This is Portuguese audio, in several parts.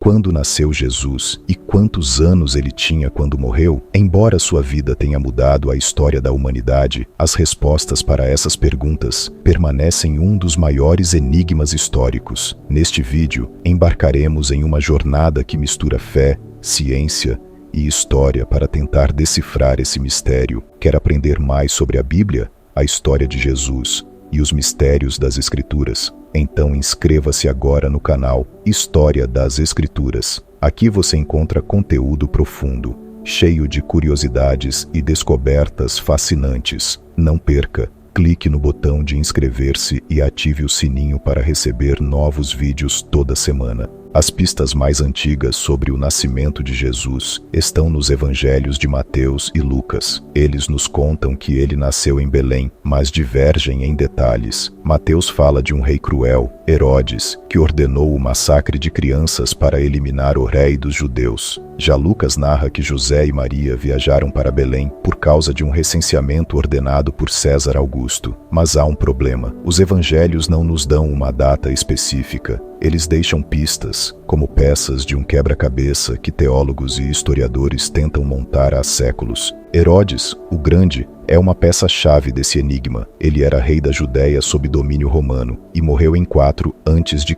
Quando nasceu Jesus e quantos anos ele tinha quando morreu? Embora sua vida tenha mudado a história da humanidade, as respostas para essas perguntas permanecem um dos maiores enigmas históricos. Neste vídeo, embarcaremos em uma jornada que mistura fé, ciência e história para tentar decifrar esse mistério. Quer aprender mais sobre a Bíblia, a história de Jesus e os mistérios das Escrituras? Então inscreva-se agora no canal História das Escrituras. Aqui você encontra conteúdo profundo, cheio de curiosidades e descobertas fascinantes. Não perca! Clique no botão de inscrever-se e ative o sininho para receber novos vídeos toda semana. As pistas mais antigas sobre o nascimento de Jesus estão nos evangelhos de Mateus e Lucas. Eles nos contam que ele nasceu em Belém, mas divergem em detalhes. Mateus fala de um rei cruel, Herodes, que ordenou o massacre de crianças para eliminar o rei dos judeus. Já Lucas narra que José e Maria viajaram para Belém por causa de um recenseamento ordenado por César Augusto. Mas há um problema. Os evangelhos não nos dão uma data específica. Eles deixam pistas, como peças de um quebra-cabeça que teólogos e historiadores tentam montar há séculos. Herodes, o Grande, é uma peça-chave desse enigma. Ele era rei da Judéia sob domínio romano e morreu em 4 a.C.,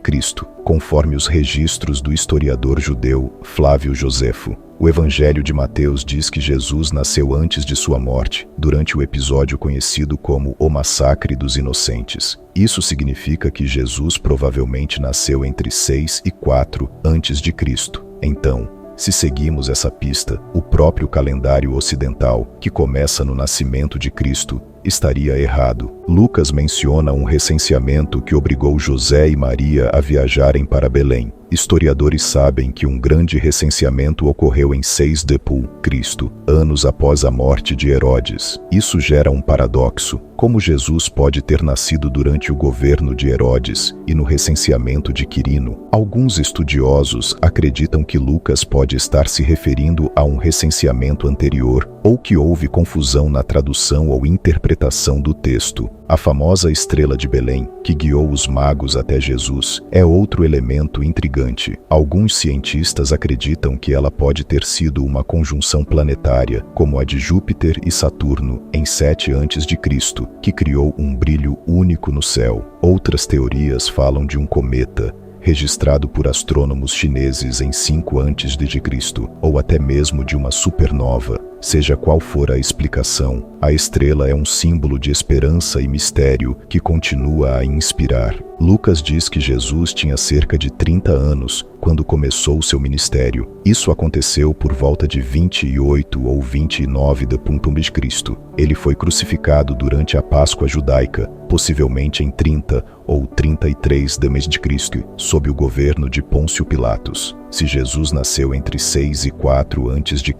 conforme os registros do historiador judeu Flávio Josefo. O Evangelho de Mateus diz que Jesus nasceu antes de sua morte, durante o episódio conhecido como o Massacre dos Inocentes. Isso significa que Jesus provavelmente nasceu entre 6 e 4 a.C. Então, se seguimos essa pista, o próprio calendário ocidental, que começa no nascimento de Cristo, estaria errado. Lucas menciona um recenseamento que obrigou José e Maria a viajarem para Belém. Historiadores sabem que um grande recenseamento ocorreu em 6 d.C., anos após a morte de Herodes. Isso gera um paradoxo. Como Jesus pode ter nascido durante o governo de Herodes e no recenseamento de Quirino? Alguns estudiosos acreditam que Lucas pode estar se referindo a um recenseamento anterior ou que houve confusão na tradução ou interpretação do texto. A famosa estrela de Belém, que guiou os magos até Jesus, é outro elemento intrigante. Alguns cientistas acreditam que ela pode ter sido uma conjunção planetária, como a de Júpiter e Saturno, em 7 a.C., que criou um brilho único no céu. Outras teorias falam de um cometa, registrado por astrônomos chineses em 5 a.C., ou até mesmo de uma supernova. Seja qual for a explicação, a estrela é um símbolo de esperança e mistério que continua a inspirar. Lucas diz que Jesus tinha cerca de 30 anos quando começou seu ministério. Isso aconteceu por volta de 28 ou 29 d.C. Ele foi crucificado durante a Páscoa judaica, possivelmente em 30 ou 33 d.C., sob o governo de Pôncio Pilatos. Se Jesus nasceu entre 6 e 4 a.C.,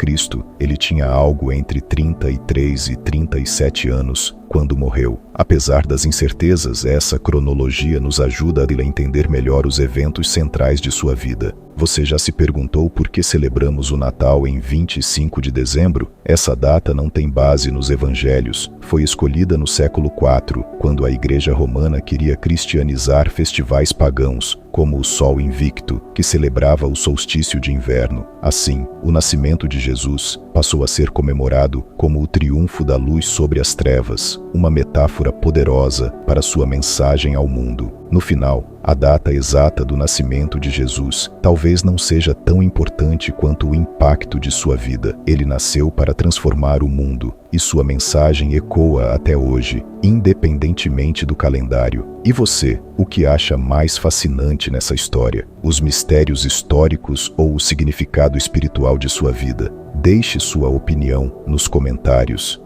ele tinha algo entre 33 e 37 anos quando morreu. Apesar das incertezas, essa cronologia nos ajuda a entender melhor os eventos centrais de sua vida. Você já se perguntou por que celebramos o Natal em 25 de dezembro? Essa data não tem base nos evangelhos. Foi escolhida no século IV, quando a Igreja Romana queria cristianizar festivais pagãos, como o Sol Invicto, que celebrava o solstício de inverno. Assim, o nascimento de Jesus passou a ser comemorado como o triunfo da luz sobre as trevas, uma metáfora poderosa para sua mensagem ao mundo. No final, a data exata do nascimento de Jesus talvez não seja tão importante quanto o impacto de sua vida. Ele nasceu para transformar o mundo, e sua mensagem ecoa até hoje, independentemente do calendário. E você, o que acha mais fascinante nessa história? Os mistérios históricos ou o significado espiritual de sua vida? Deixe sua opinião nos comentários.